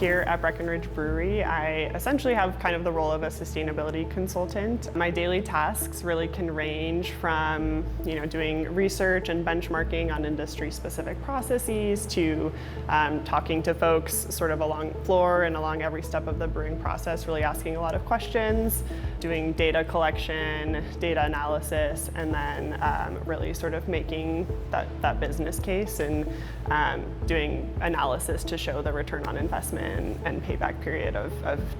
Here at Breckenridge Brewery, I essentially have kind of the role of a sustainability consultant. My daily tasks really can range from, doing research and benchmarking on industry-specific processes to talking to folks sort of along the floor and along every step of the brewing process, really asking a lot of questions, doing data collection, data analysis, and then really sort of making that business case and doing analysis to show the return on investment and payback period of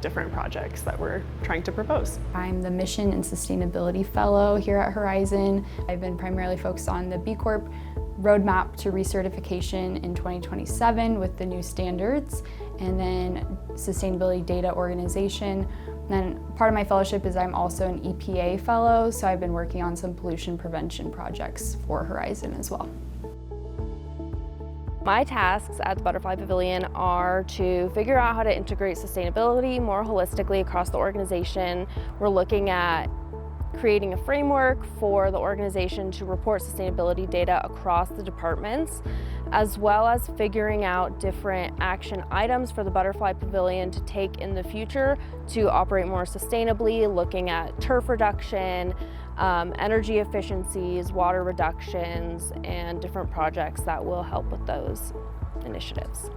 different projects that we're trying to propose. I'm the Mission and Sustainability Fellow here at Horizon. I've been primarily focused on the B Corp roadmap to recertification in 2027 with the new standards, and then sustainability data organization. And then part of my fellowship is I'm also an EPA fellow, so I've been working on some pollution prevention projects for Horizon as well. My tasks at the Butterfly Pavilion are to figure out how to integrate sustainability more holistically across the organization. We're looking at creating a framework for the organization to report sustainability data across the departments, as well as figuring out different action items for the Butterfly Pavilion to take in the future to operate more sustainably, looking at turf reduction, energy efficiencies, water reductions, and different projects that will help with those initiatives.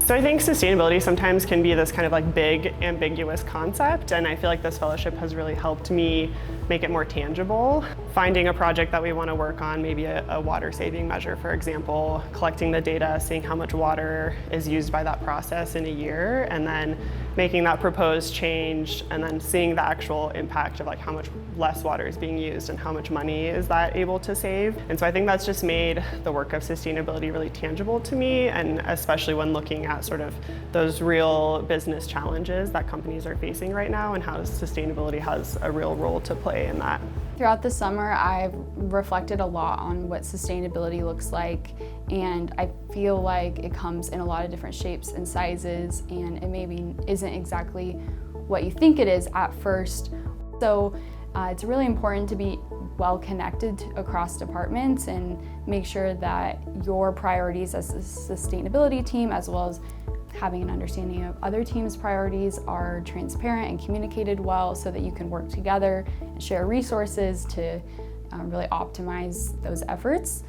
So I think sustainability sometimes can be this kind of like big, ambiguous concept, and I feel like this fellowship has really helped me make it more tangible. Finding a project that we want to work on, maybe a water saving measure, for example, collecting the data, seeing how much water is used by that process in a year, and then making that proposed change, and then seeing the actual impact of like how much less water is being used and how much money is that able to save. And so I think that's just made the work of sustainability really tangible to me, and especially when looking at sort of those real business challenges that companies are facing right now and how sustainability has a real role to play in that. Throughout the summer, I've reflected a lot on what sustainability looks like, and I feel like it comes in a lot of different shapes and sizes, and it maybe isn't exactly what you think it is at first. So it's really important to be well connected across departments and make sure that your priorities as a sustainability team, as well as having an understanding of other teams' priorities, are transparent and communicated well so that you can work together and share resources to really optimize those efforts.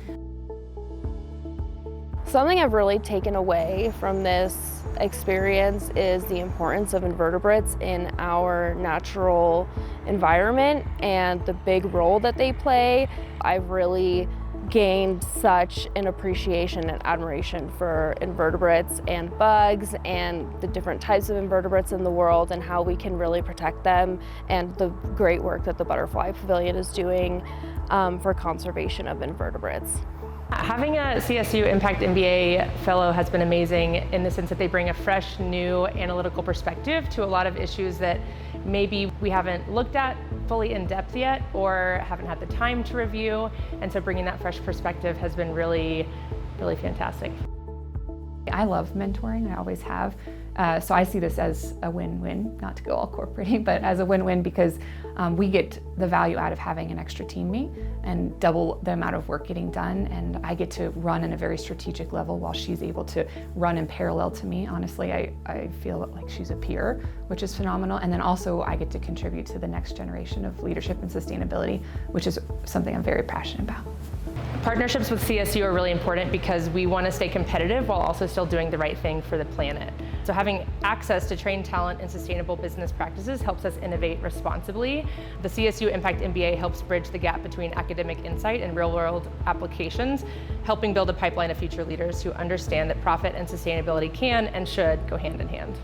Something I've really taken away from this experience is the importance of invertebrates in our natural environment and the big role that they play. I've really gained such an appreciation and admiration for invertebrates and bugs and the different types of invertebrates in the world and how we can really protect them, and the great work that the Butterfly Pavilion is doing for conservation of invertebrates. Having a CSU Impact MBA fellow has been amazing in the sense that they bring a fresh, new analytical perspective to a lot of issues that maybe we haven't looked at fully in depth yet or haven't had the time to review. And so bringing that fresh perspective has been really, really fantastic. I love mentoring, I always have. So I see this as a win-win, not to go all corporate-y, but as a win-win because we get the value out of having an extra teammate and double the amount of work getting done, and I get to run in a very strategic level while she's able to run in parallel to me. Honestly, I feel like she's a peer, which is phenomenal, and then also I get to contribute to the next generation of leadership and sustainability, which is something I'm very passionate about. Partnerships with CSU are really important because we want to stay competitive while also still doing the right thing for the planet. So having access to trained talent and sustainable business practices helps us innovate responsibly. The CSU Impact MBA helps bridge the gap between academic insight and real-world applications, helping build a pipeline of future leaders who understand that profit and sustainability can and should go hand in hand.